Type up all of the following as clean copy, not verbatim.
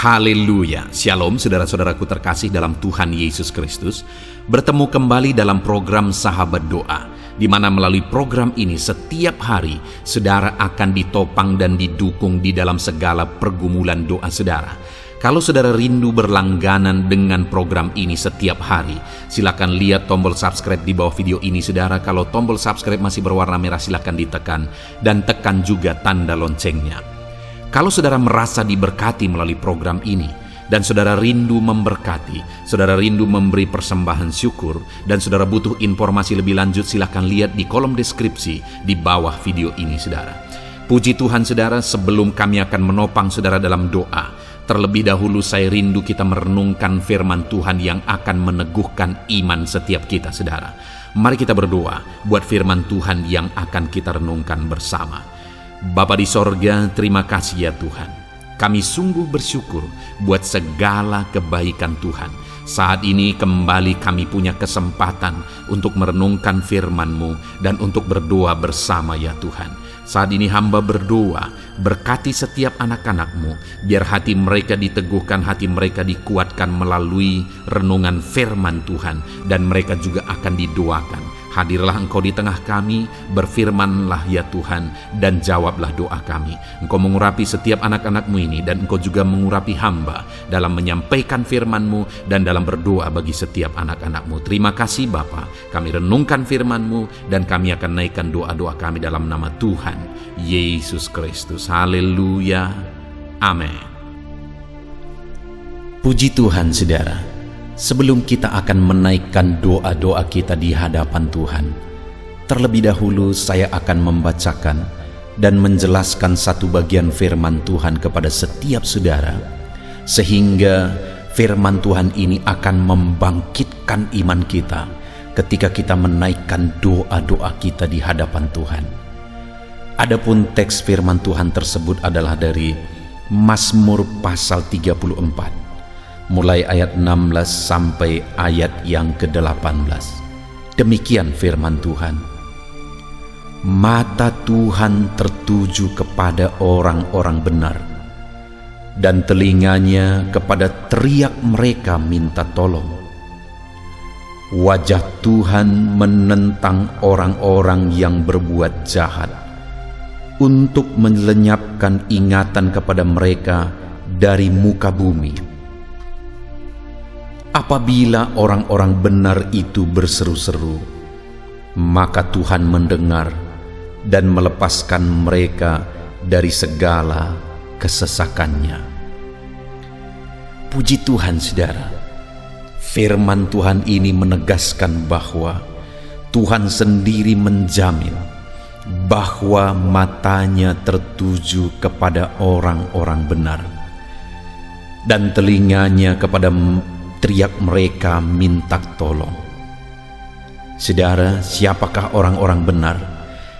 Haleluya, Shalom saudara-saudaraku terkasih dalam Tuhan Yesus Kristus. Bertemu kembali dalam program Sahabat Doa, di mana melalui program ini setiap hari saudara akan ditopang dan didukung di dalam segala pergumulan doa saudara. Kalau saudara rindu berlangganan dengan program ini setiap hari, silakan lihat tombol subscribe di bawah video ini saudara. Kalau tombol subscribe masih berwarna merah, silakan ditekan dan tekan juga tanda loncengnya. Kalau saudara merasa diberkati melalui program ini, dan saudara rindu memberkati, saudara rindu memberi persembahan syukur, dan saudara butuh informasi lebih lanjut, silakan lihat di kolom deskripsi di bawah video ini saudara. Puji Tuhan saudara, sebelum kami akan menopang saudara dalam doa, terlebih dahulu saya rindu kita merenungkan firman Tuhan yang akan meneguhkan iman setiap kita saudara. Mari kita berdoa buat firman Tuhan yang akan kita renungkan bersama. Bapa di sorga, terima kasih ya Tuhan. Kami sungguh bersyukur buat segala kebaikan Tuhan. Saat ini kembali kami punya kesempatan untuk merenungkan firman-Mu dan untuk berdoa bersama ya Tuhan. Saat ini hamba berdoa, berkati setiap anak-anak-Mu, biar hati mereka diteguhkan, hati mereka dikuatkan melalui renungan firman Tuhan, dan mereka juga akan didoakan. Hadirlah Engkau di tengah kami, berfirmanlah ya Tuhan, dan jawablah doa kami. Engkau mengurapi setiap anak-anak-Mu ini, dan Engkau juga mengurapi hamba dalam menyampaikan firman-Mu dan dalam berdoa bagi setiap anak-anak-Mu. Terima kasih Bapa, kami renungkan firman-Mu, dan kami akan naikkan doa-doa kami dalam nama Tuhan Yesus Kristus. Haleluya, amin. Puji Tuhan saudara. Sebelum kita akan menaikkan doa-doa kita di hadapan Tuhan, terlebih dahulu saya akan membacakan dan menjelaskan satu bagian firman Tuhan kepada setiap saudara, sehingga firman Tuhan ini akan membangkitkan iman kita ketika kita menaikkan doa-doa kita di hadapan Tuhan. Adapun teks firman Tuhan tersebut adalah dari Mazmur pasal 34. Mulai ayat 16 sampai ayat yang ke-18. Demikian firman Tuhan. Mata Tuhan tertuju kepada orang-orang benar, dan telinganya kepada teriak mereka minta tolong. Wajah Tuhan menentang orang-orang yang berbuat jahat, untuk melenyapkan ingatan kepada mereka dari muka bumi. Apabila orang-orang benar itu berseru-seru, maka Tuhan mendengar dan melepaskan mereka dari segala kesesakannya. Puji Tuhan saudara, firman Tuhan ini menegaskan bahwa Tuhan sendiri menjamin bahwa matanya tertuju kepada orang-orang benar, dan telinganya kepada teriak mereka minta tolong. Saudara, siapakah orang-orang benar?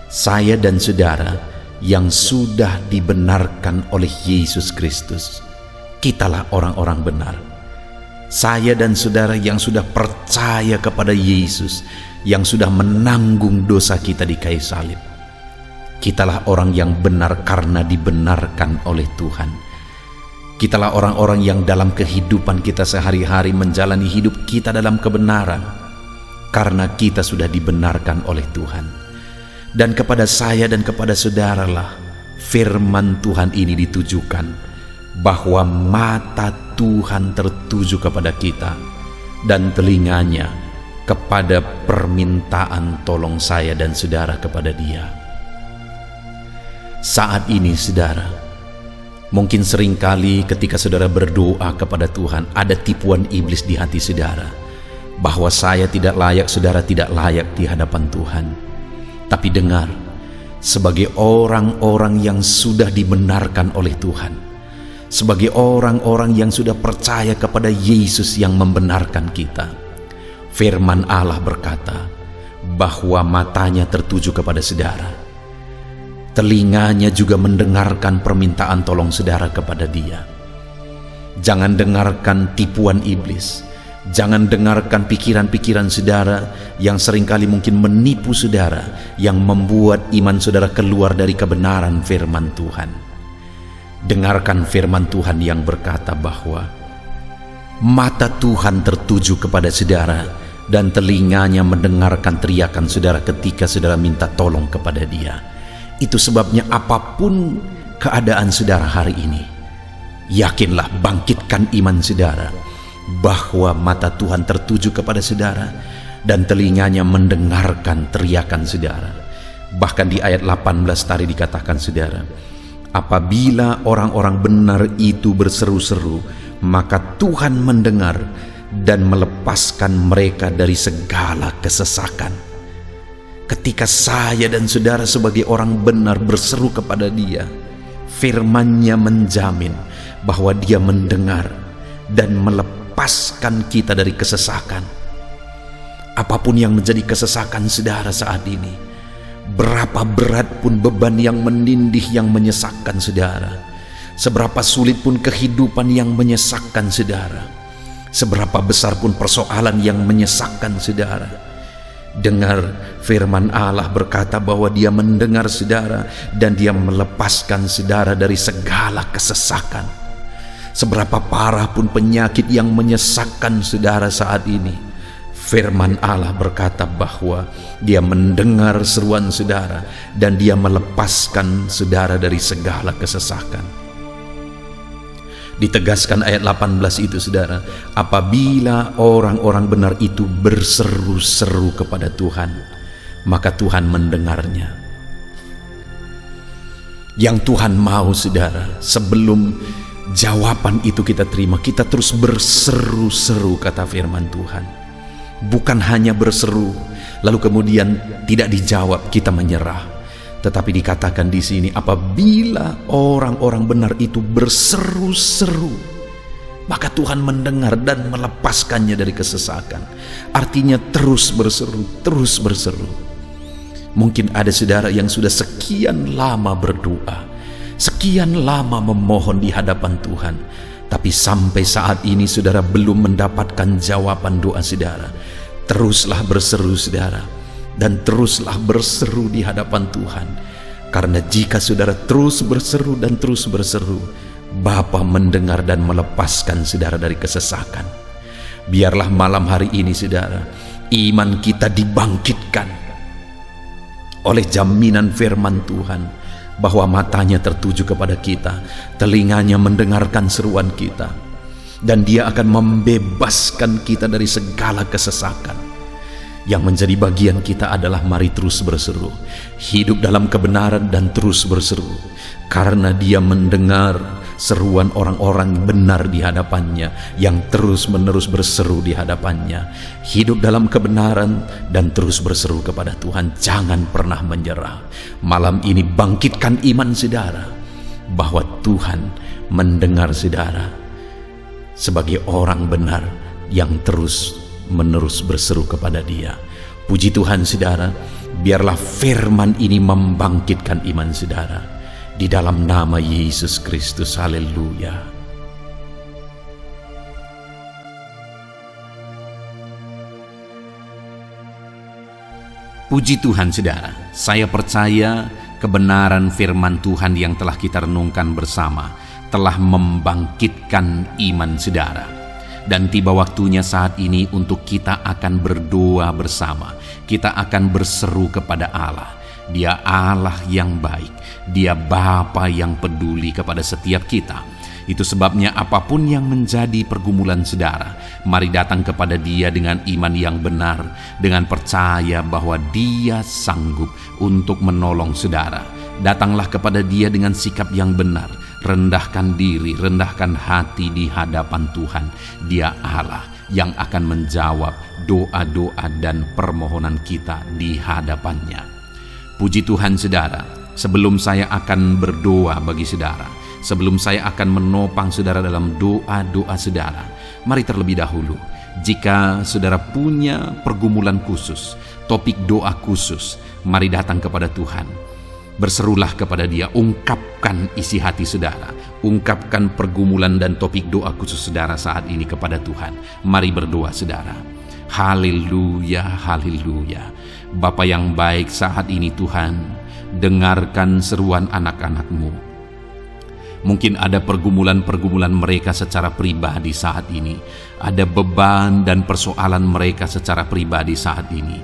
Saya dan saudara yang sudah dibenarkan oleh Yesus Kristus. Kitalah orang-orang benar. Saya dan saudara yang sudah percaya kepada Yesus, yang sudah menanggung dosa kita di kayu salib. Kitalah orang yang benar karena dibenarkan oleh Tuhan. Kitalah orang-orang yang dalam kehidupan kita sehari-hari menjalani hidup kita dalam kebenaran, karena kita sudah dibenarkan oleh Tuhan. Dan kepada saya dan kepada saudaralah firman Tuhan ini ditujukan, bahwa mata Tuhan tertuju kepada kita, dan telinganya kepada permintaan tolong saya dan saudara kepada Dia. Saat ini saudara, mungkin seringkali ketika saudara berdoa kepada Tuhan, ada tipuan iblis di hati saudara, bahwa saya tidak layak, saudara tidak layak di hadapan Tuhan. Tapi dengar, sebagai orang-orang yang sudah dibenarkan oleh Tuhan, sebagai orang-orang yang sudah percaya kepada Yesus yang membenarkan kita, firman Allah berkata bahwa matanya tertuju kepada saudara, telinganya juga mendengarkan permintaan tolong saudara kepada Dia. Jangan dengarkan tipuan iblis. Jangan dengarkan pikiran-pikiran saudara yang seringkali mungkin menipu saudara, yang membuat iman saudara keluar dari kebenaran firman Tuhan. Dengarkan firman Tuhan yang berkata bahwa mata Tuhan tertuju kepada saudara dan telinganya mendengarkan teriakan saudara ketika saudara minta tolong kepada Dia. Itu sebabnya apapun keadaan saudara hari ini, yakinlah, bangkitkan iman saudara bahwa mata Tuhan tertuju kepada saudara dan telinganya mendengarkan teriakan saudara. Bahkan di ayat 18 tadi dikatakan saudara, apabila orang-orang benar itu berseru-seru, maka Tuhan mendengar dan melepaskan mereka dari segala kesesakan. Ketika saya dan saudara sebagai orang benar berseru kepada Dia, firman-Nya menjamin bahwa Dia mendengar dan melepaskan kita dari kesesakan. Apapun yang menjadi kesesakan saudara saat ini, berapa berat pun beban yang menindih yang menyesakkan saudara, seberapa sulit pun kehidupan yang menyesakkan saudara, seberapa besar pun persoalan yang menyesakkan saudara, dengar firman Allah berkata bahwa Dia mendengar saudara dan Dia melepaskan saudara dari segala kesesakan. Seberapa parah pun penyakit yang menyesakkan saudara saat ini, firman Allah berkata bahwa Dia mendengar seruan saudara dan Dia melepaskan saudara dari segala kesesakan. Ditegaskan ayat 18 itu saudara, apabila orang-orang benar itu berseru-seru kepada Tuhan, maka Tuhan mendengarnya. Yang Tuhan mau saudara, sebelum jawaban itu kita terima, kita terus berseru-seru, kata firman Tuhan. Bukan hanya berseru lalu kemudian tidak dijawab kita menyerah, tetapi dikatakan di sini apabila orang-orang benar itu berseru-seru, maka Tuhan mendengar dan melepaskannya dari kesesakan. Artinya terus berseru, terus berseru. Mungkin ada saudara yang sudah sekian lama berdoa, sekian lama memohon di hadapan Tuhan, tapi sampai saat ini saudara belum mendapatkan jawaban doa saudara. Teruslah berseru saudara, dan teruslah berseru di hadapan Tuhan. Karena jika saudara terus berseru dan terus berseru, Bapa mendengar dan melepaskan saudara dari kesesakan. Biarlah malam hari ini saudara, iman kita dibangkitkan oleh jaminan firman Tuhan bahwa matanya tertuju kepada kita, telinganya mendengarkan seruan kita, dan Dia akan membebaskan kita dari segala kesesakan. Yang menjadi bagian kita adalah mari terus berseru, hidup dalam kebenaran dan terus berseru, karena Dia mendengar seruan orang-orang benar di hadapannya yang terus-menerus berseru di hadapannya. Hidup dalam kebenaran dan terus berseru kepada Tuhan, jangan pernah menyerah. Malam ini bangkitkan iman saudara bahwa Tuhan mendengar saudara sebagai orang benar yang terus-menerus berseru kepada Dia. Puji Tuhan saudara, biarlah firman ini membangkitkan iman saudara di dalam nama Yesus Kristus. Haleluya. Puji Tuhan saudara, saya percaya kebenaran firman Tuhan yang telah kita renungkan bersama telah membangkitkan iman saudara. Dan tiba waktunya saat ini untuk kita akan berdoa bersama. Kita akan berseru kepada Allah. Dia Allah yang baik. Dia Bapa yang peduli kepada setiap kita. Itu sebabnya apapun yang menjadi pergumulan saudara, mari datang kepada Dia dengan iman yang benar, dengan percaya bahwa Dia sanggup untuk menolong saudara. Datanglah kepada Dia dengan sikap yang benar, rendahkan diri, rendahkan hati di hadapan Tuhan. Dia Allah yang akan menjawab doa-doa dan permohonan kita di hadapannya. Puji Tuhan saudara, sebelum saya akan berdoa bagi saudara, sebelum saya akan menopang saudara dalam doa-doa saudara, mari terlebih dahulu, jika saudara punya pergumulan khusus, topik doa khusus, mari datang kepada Tuhan. Berserulah kepada Dia, ungkapkan isi hati saudara, ungkapkan pergumulan dan topik doa khusus saudara saat ini kepada Tuhan. Mari berdoa saudara. Haleluya, haleluya. Bapa yang baik, saat ini Tuhan, dengarkan seruan anak-anak-Mu. Mungkin ada pergumulan-pergumulan mereka secara pribadi saat ini. Ada beban dan persoalan mereka secara pribadi saat ini.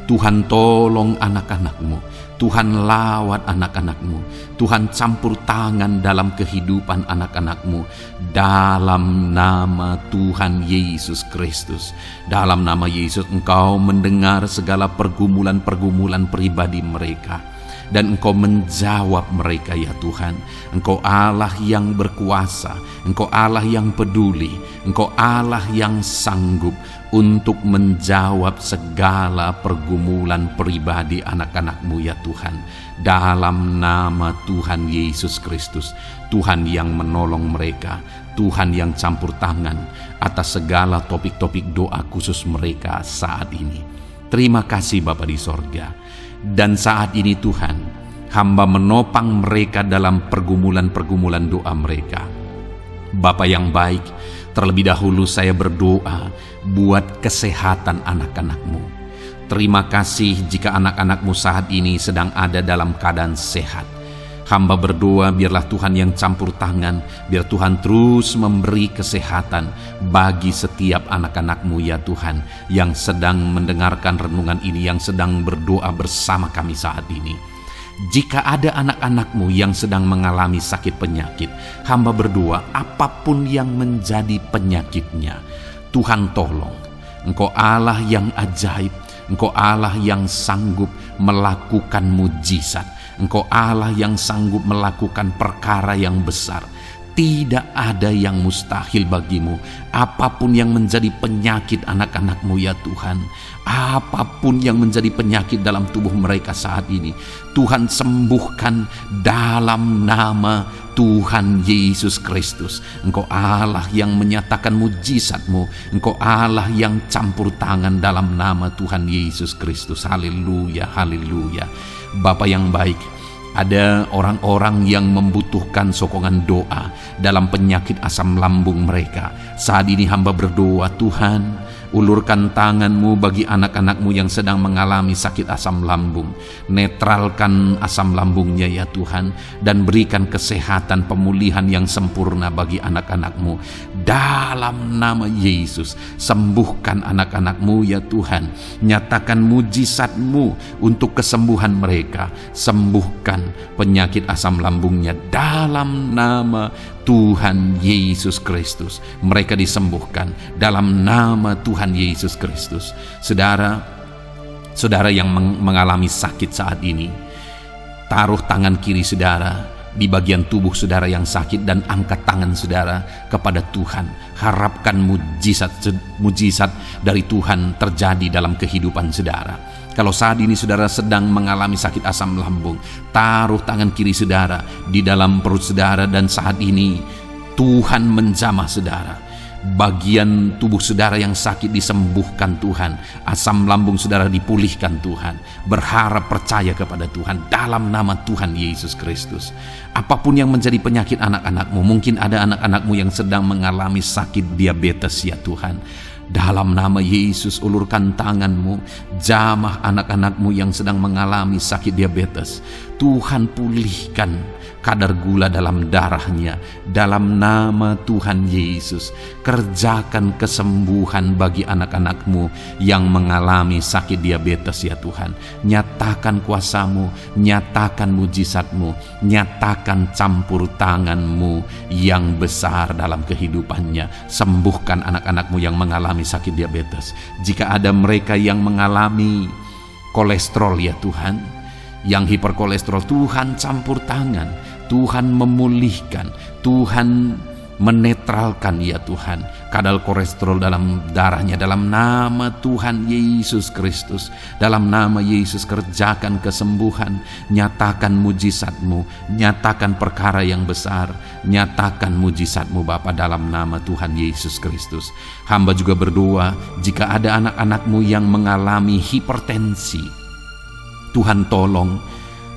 Tuhan tolong anak-anak-Mu, Tuhan lawat anak-anak-Mu, Tuhan campur tangan dalam kehidupan anak-anak-Mu, dalam nama Tuhan Yesus Kristus. Dalam nama Yesus Engkau mendengar segala pergumulan-pergumulan pribadi mereka, dan Engkau menjawab mereka ya Tuhan. Engkau Allah yang berkuasa, Engkau Allah yang peduli, Engkau Allah yang sanggup untuk menjawab segala pergumulan pribadi anak-anak-Mu ya Tuhan. Dalam nama Tuhan Yesus Kristus, Tuhan yang menolong mereka, Tuhan yang campur tangan atas segala topik-topik doa khusus mereka saat ini. Terima kasih Bapa di sorga. Dan saat ini Tuhan, hamba menopang mereka dalam pergumulan-pergumulan doa mereka. Bapa yang baik, terlebih dahulu saya berdoa buat kesehatan anak-anak-Mu. Terima kasih jika anak-anak-Mu saat ini sedang ada dalam keadaan sehat. Hamba berdoa biarlah Tuhan yang campur tangan, biar Tuhan terus memberi kesehatan bagi setiap anak-anak-Mu ya Tuhan, yang sedang mendengarkan renungan ini, yang sedang berdoa bersama kami saat ini. Jika ada anak-anak-Mu yang sedang mengalami sakit penyakit, hamba berdoa apapun yang menjadi penyakitnya, Tuhan tolong. Engkau Allah yang ajaib, Engkau Allah yang sanggup melakukan mujizat, Engkau Allah yang sanggup melakukan perkara yang besar. Tidak ada yang mustahil bagimu. Apapun yang menjadi penyakit anak-anak-Mu ya Tuhan, apapun yang menjadi penyakit dalam tubuh mereka saat ini, Tuhan sembuhkan dalam nama Tuhan Yesus Kristus. Engkau Allah yang menyatakan mujizat-Mu, Engkau Allah yang campur tangan dalam nama Tuhan Yesus Kristus. Haleluya, haleluya. Bapa yang baik, ada orang-orang yang membutuhkan sokongan doa dalam penyakit asam lambung mereka. Saat ini hamba berdoa, Tuhan, ulurkan tangan-Mu bagi anak-anak-Mu yang sedang mengalami sakit asam lambung. Netralkan asam lambungnya ya Tuhan, dan berikan kesehatan pemulihan yang sempurna bagi anak-anak-Mu. Dalam nama Yesus, sembuhkan anak-anak-Mu ya Tuhan. Nyatakan mujizat-Mu untuk kesembuhan mereka. Sembuhkan penyakit asam lambungnya dalam nama Tuhan Yesus Kristus. Mereka disembuhkan dalam nama Tuhan Yesus Kristus. Saudara yang mengalami sakit saat ini, taruh tangan kiri saudara di bagian tubuh saudara yang sakit dan angkat tangan saudara kepada Tuhan. Harapkan mujizat dari Tuhan terjadi dalam kehidupan saudara. Kalau saat ini saudara sedang mengalami sakit asam lambung, taruh tangan kiri saudara di dalam perut saudara, dan saat ini Tuhan menjamah saudara. Bagian tubuh saudara yang sakit disembuhkan Tuhan. Asam lambung saudara dipulihkan Tuhan. Berharap, percaya kepada Tuhan dalam nama Tuhan Yesus Kristus. Apapun yang menjadi penyakit anak-anak-Mu, mungkin ada anak-anak-Mu yang sedang mengalami sakit diabetes ya Tuhan. Dalam nama Yesus, ulurkan tangan-Mu, jamah anak-anak-Mu yang sedang mengalami sakit diabetes. Tuhan pulihkan kadar gula dalam darahnya. Dalam nama Tuhan Yesus, kerjakan kesembuhan bagi anak-anak-Mu yang mengalami sakit diabetes ya Tuhan. Nyatakan kuasa-Mu, nyatakan mujizat-Mu, nyatakan campur tangan-Mu yang besar dalam kehidupannya. Sembuhkan anak-anak-Mu yang mengalami sakit diabetes. Jika ada mereka yang mengalami kolesterol ya Tuhan, yang hiperkolesterol, Tuhan campur tangan, Tuhan memulihkan, Tuhan menetralkan ya Tuhan kadar kolesterol dalam darahnya. Dalam nama Tuhan Yesus Kristus, dalam nama Yesus, kerjakan kesembuhan, nyatakan mujizat-Mu, nyatakan perkara yang besar, nyatakan mujizat-Mu Bapa, dalam nama Tuhan Yesus Kristus. Hamba juga berdoa jika ada anak-anak-Mu yang mengalami hipertensi, Tuhan tolong,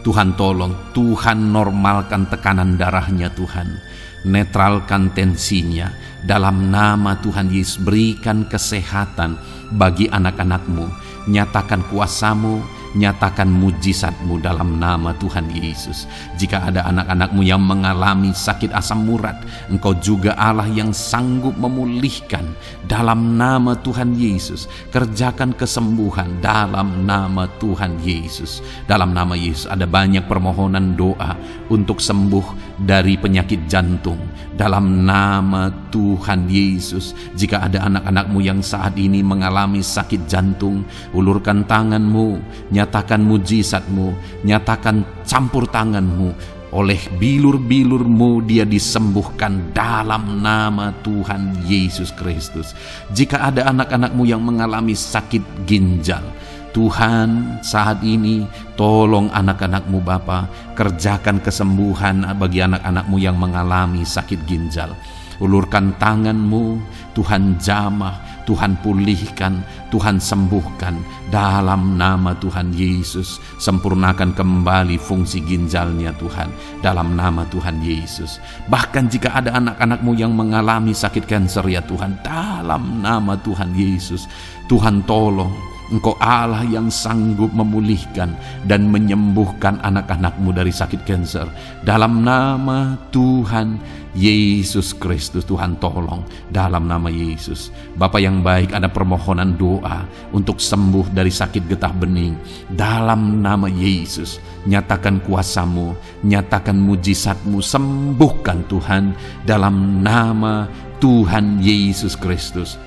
Tuhan tolong, Tuhan normalkan tekanan darahnya Tuhan, netralkan tensinya dalam nama Tuhan Yesus. Berikan kesehatan bagi anak-anak-Mu, nyatakan kuasa-Mu, nyatakan mujizat-Mu dalam nama Tuhan Yesus. Jika ada anak-anak-Mu yang mengalami sakit asam urat, Engkau juga Allah yang sanggup memulihkan dalam nama Tuhan Yesus. Kerjakan kesembuhan dalam nama Tuhan Yesus. Dalam nama Yesus ada banyak permohonan doa untuk sembuh dari penyakit jantung dalam nama Tuhan Yesus. Jika ada anak-anak-Mu yang saat ini mengalami sakit jantung, ulurkan tangan-Mu, nyatakan mujizat-Mu, nyatakan campur tangan-Mu. Oleh bilur-bilur-Mu dia disembuhkan dalam nama Tuhan Yesus Kristus. Jika ada anak-anak-Mu yang mengalami sakit ginjal, Tuhan saat ini tolong anak-anak-Mu Bapa, kerjakan kesembuhan bagi anak-anak-Mu yang mengalami sakit ginjal. Ulurkan tangan-Mu, Tuhan jamah, Tuhan pulihkan, Tuhan sembuhkan dalam nama Tuhan Yesus. Sempurnakan kembali fungsi ginjalnya Tuhan dalam nama Tuhan Yesus. Bahkan jika ada anak-anak-Mu yang mengalami sakit kanker ya Tuhan, dalam nama Tuhan Yesus, Tuhan tolong. Engkau Allah yang sanggup memulihkan dan menyembuhkan anak-anak-Mu dari sakit kanker. Dalam nama Tuhan Yesus Kristus, Tuhan tolong dalam nama Yesus. Bapa yang baik, ada permohonan doa untuk sembuh dari sakit getah bening. Dalam nama Yesus, nyatakan kuasa-Mu, nyatakan mujizat-Mu, sembuhkan Tuhan dalam nama Tuhan Yesus Kristus.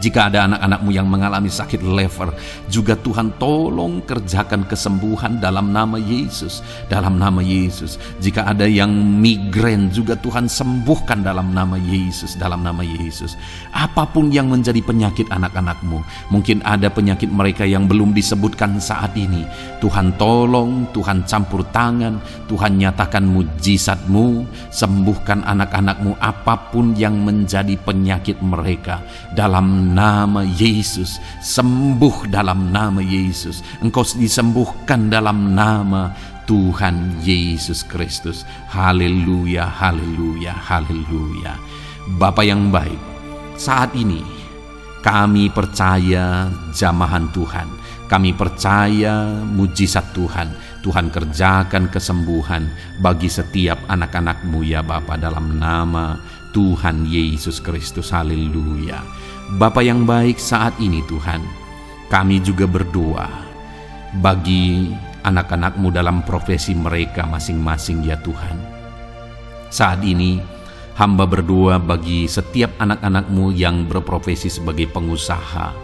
Jika ada anak-anak-Mu yang mengalami sakit lever, juga Tuhan tolong kerjakan kesembuhan dalam nama Yesus. Dalam nama Yesus. Jika ada yang migrain, juga Tuhan sembuhkan dalam nama Yesus. Dalam nama Yesus. Apapun yang menjadi penyakit anak-anak-Mu, mungkin ada penyakit mereka yang belum disebutkan saat ini, Tuhan tolong, Tuhan campur tangan, Tuhan nyatakan mujizat-Mu, sembuhkan anak-anak-Mu apapun yang menjadi penyakit mereka. Dalam nama Yesus, sembuh dalam nama Yesus. Engkau disembuhkan dalam nama Tuhan Yesus Kristus. Haleluya, haleluya, haleluya. Bapa yang baik, saat ini kami percaya jamahan Tuhan. Kami percaya mujizat Tuhan. Tuhan kerjakan kesembuhan bagi setiap anak-anak-Mu ya Bapa, dalam nama Tuhan Yesus Kristus. Haleluya. Bapa yang baik, saat ini Tuhan, kami juga berdoa bagi anak-anak-Mu dalam profesi mereka masing-masing ya Tuhan. Saat ini hamba berdoa bagi setiap anak-anak-Mu yang berprofesi sebagai pengusaha,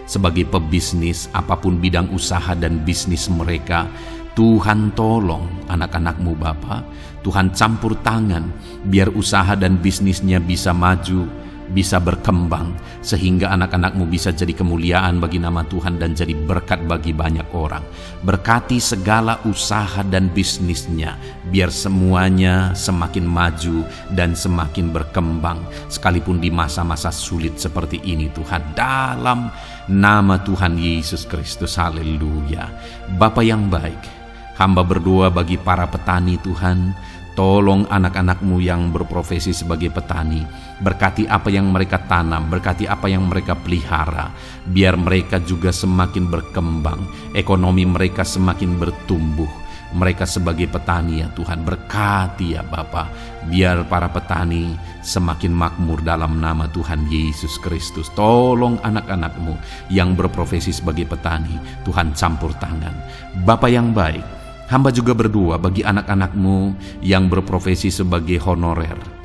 sebagai pebisnis, apapun bidang usaha dan bisnis mereka. Tuhan tolong anak-anak-Mu Bapa, Tuhan campur tangan biar usaha dan bisnisnya bisa maju, bisa berkembang, sehingga anak-anak-Mu bisa jadi kemuliaan bagi nama Tuhan dan jadi berkat bagi banyak orang. Berkati segala usaha dan bisnisnya, biar semuanya semakin maju dan semakin berkembang, sekalipun di masa-masa sulit seperti ini Tuhan, dalam nama Tuhan Yesus Kristus. Haleluya. Bapa yang baik, hamba berdoa bagi para petani Tuhan. Tolong anak-anak-Mu yang berprofesi sebagai petani, berkati apa yang mereka tanam, berkati apa yang mereka pelihara, biar mereka juga semakin berkembang, ekonomi mereka semakin bertumbuh. Mereka sebagai petani ya Tuhan, berkati ya Bapa, biar para petani semakin makmur dalam nama Tuhan Yesus Kristus. Tolong anak-anak-Mu yang berprofesi sebagai petani, Tuhan campur tangan. Bapa yang baik, hamba juga berdoa bagi anak-anak-Mu yang berprofesi sebagai honorer.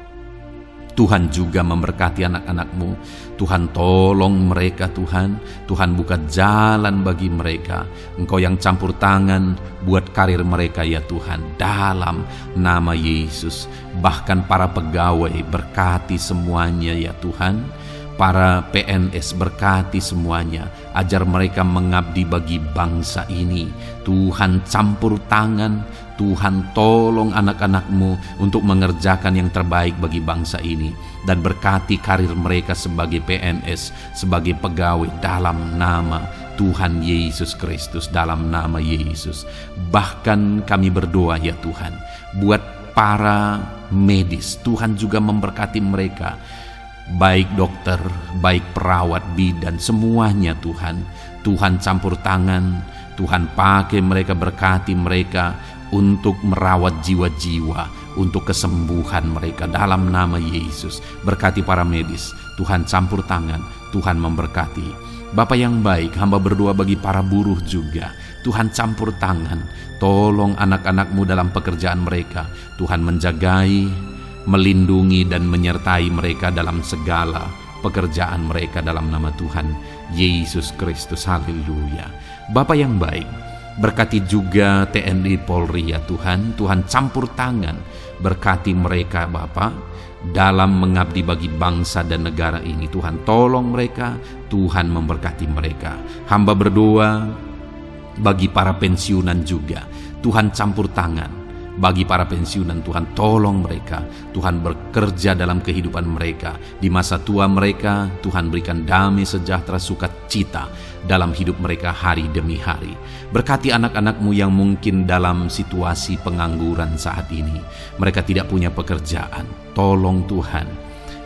Tuhan juga memberkati anak-anak-Mu. Tuhan tolong mereka Tuhan. Tuhan buka jalan bagi mereka. Engkau yang campur tangan buat karir mereka ya Tuhan, dalam nama Yesus. Bahkan para pegawai, berkati semuanya ya Tuhan. Para PNS, berkati semuanya, ajar mereka mengabdi bagi bangsa ini. Tuhan campur tangan, Tuhan tolong anak-anak-Mu untuk mengerjakan yang terbaik bagi bangsa ini. Dan berkati karir mereka sebagai PNS, sebagai pegawai, dalam nama Tuhan Yesus Kristus, dalam nama Yesus. Bahkan kami berdoa ya Tuhan, buat para medis, Tuhan juga memberkati mereka, baik dokter, baik perawat, bidan, semuanya Tuhan. Tuhan campur tangan, Tuhan pakai mereka, berkati mereka untuk merawat jiwa-jiwa, untuk kesembuhan mereka dalam nama Yesus. Berkati para medis, Tuhan campur tangan, Tuhan memberkati. Bapa yang baik, hamba berdoa bagi para buruh juga, Tuhan campur tangan, tolong anak-anak-Mu dalam pekerjaan mereka. Tuhan menjagai, melindungi dan menyertai mereka dalam segala pekerjaan mereka dalam nama Tuhan Yesus Kristus. Haleluya. Bapa yang baik, berkati juga TNI Polri ya Tuhan. Tuhan campur tangan, berkati mereka Bapa dalam mengabdi bagi bangsa dan negara ini. Tuhan tolong mereka, Tuhan memberkati mereka. Hamba berdoa bagi para pensiunan juga, Tuhan campur tangan. Bagi para pensiunan, Tuhan tolong mereka, Tuhan bekerja dalam kehidupan mereka. Di masa tua mereka, Tuhan berikan damai sejahtera sukacita dalam hidup mereka hari demi hari. Berkati anak-anak-Mu yang mungkin dalam situasi pengangguran saat ini, mereka tidak punya pekerjaan. Tolong Tuhan,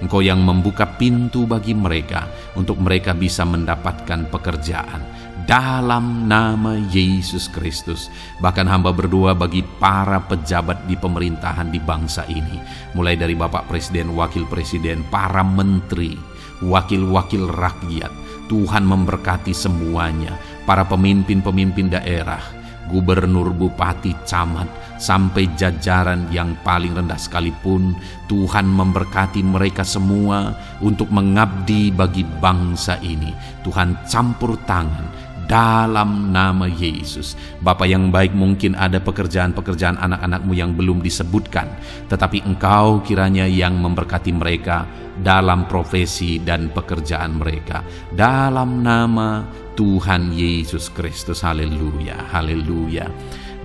Engkau yang membuka pintu bagi mereka untuk mereka bisa mendapatkan pekerjaan dalam nama Yesus Kristus. Bahkan hamba berdoa bagi para pejabat di pemerintahan di bangsa ini, mulai dari Bapak Presiden, Wakil Presiden, para menteri, wakil-wakil rakyat. Tuhan memberkati semuanya, para pemimpin-pemimpin daerah, gubernur, bupati, camat, sampai jajaran yang paling rendah sekalipun. Tuhan memberkati mereka semua untuk mengabdi bagi bangsa ini. Tuhan campur tangan dalam nama Yesus. Bapa yang baik, mungkin ada pekerjaan-pekerjaan anak-anak-Mu yang belum disebutkan, tetapi Engkau kiranya yang memberkati mereka dalam profesi dan pekerjaan mereka, dalam nama Tuhan Yesus Kristus. Haleluya, haleluya.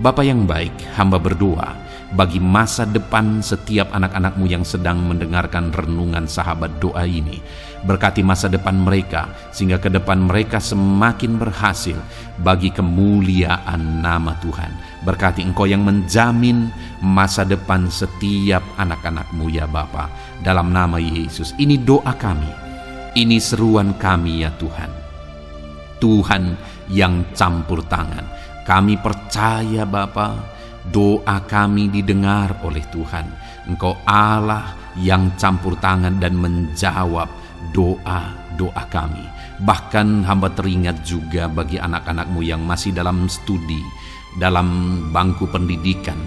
Bapa yang baik, hamba berdoa bagi masa depan setiap anak-anak-Mu yang sedang mendengarkan renungan sahabat doa ini. Berkati masa depan mereka, sehingga ke depan mereka semakin berhasil bagi kemuliaan nama Tuhan. Berkati Engkau yang menjamin masa depan setiap anak-anak-Mu ya Bapa, dalam nama Yesus. Ini doa kami, ini seruan kami ya Tuhan. Tuhan yang campur tangan. Kami percaya Bapa, doa kami didengar oleh Tuhan. Engkau Allah yang campur tangan dan menjawab doa-doa kami. Bahkan hamba teringat juga bagi anak-anak-Mu yang masih dalam studi, dalam bangku pendidikan.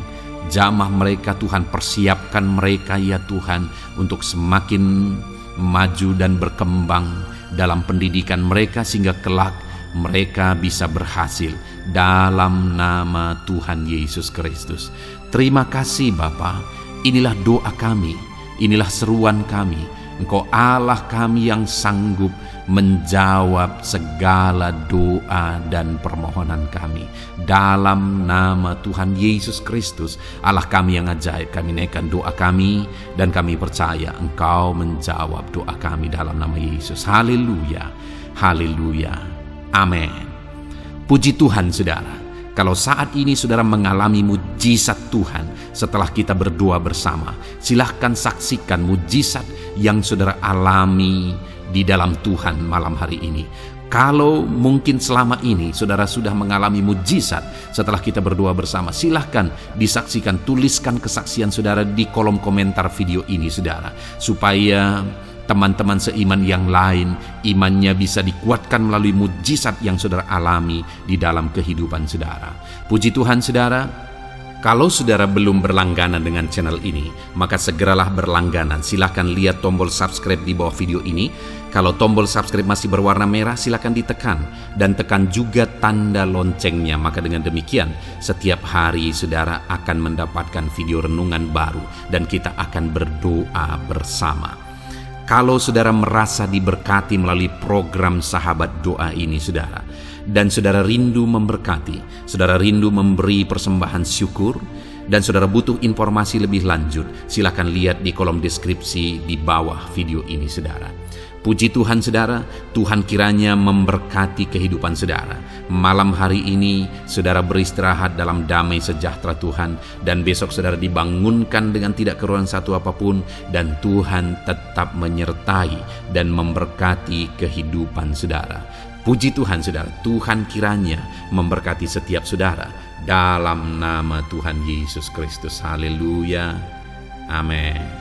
Jamah mereka Tuhan, persiapkan mereka ya Tuhan untuk semakin maju dan berkembang dalam pendidikan mereka, sehingga kelak mereka bisa berhasil dalam nama Tuhan Yesus Kristus. Terima kasih Bapa. Inilah doa kami, inilah seruan kami. Engkau Allah kami yang sanggup menjawab segala doa dan permohonan kami. Dalam nama Tuhan Yesus Kristus, Allah kami yang ajaib, kami naikkan doa kami dan kami percaya Engkau menjawab doa kami dalam nama Yesus. Haleluya, haleluya. Amin. Puji Tuhan saudara, kalau saat ini saudara mengalami mujizat Tuhan setelah kita berdoa bersama, silahkan saksikan mujizat yang saudara alami di dalam Tuhan malam hari ini. Kalau mungkin selama ini saudara sudah mengalami mujizat setelah kita berdoa bersama, silahkan disaksikan, tuliskan kesaksian saudara di kolom komentar video ini saudara, supaya teman-teman seiman yang lain imannya bisa dikuatkan melalui mujizat yang saudara alami di dalam kehidupan saudara. Puji Tuhan saudara, kalau saudara belum berlangganan dengan channel ini, maka segeralah berlangganan. Silahkan lihat tombol subscribe di bawah video ini. Kalau tombol subscribe masih berwarna merah, silahkan ditekan dan tekan juga tanda loncengnya. Maka dengan demikian setiap hari saudara akan mendapatkan video renungan baru dan kita akan berdoa bersama. Kalau saudara merasa diberkati melalui program sahabat doa ini saudara, dan saudara rindu memberkati, saudara rindu memberi persembahan syukur, dan saudara butuh informasi lebih lanjut, silakan lihat di kolom deskripsi di bawah video ini saudara. Puji Tuhan saudara, Tuhan kiranya memberkati kehidupan saudara. Malam hari ini saudara beristirahat dalam damai sejahtera Tuhan, dan besok saudara dibangunkan dengan tidak kekurangan satu apapun, dan Tuhan tetap menyertai dan memberkati kehidupan saudara. Puji Tuhan saudara, Tuhan kiranya memberkati setiap saudara dalam nama Tuhan Yesus Kristus. Haleluya. Amin.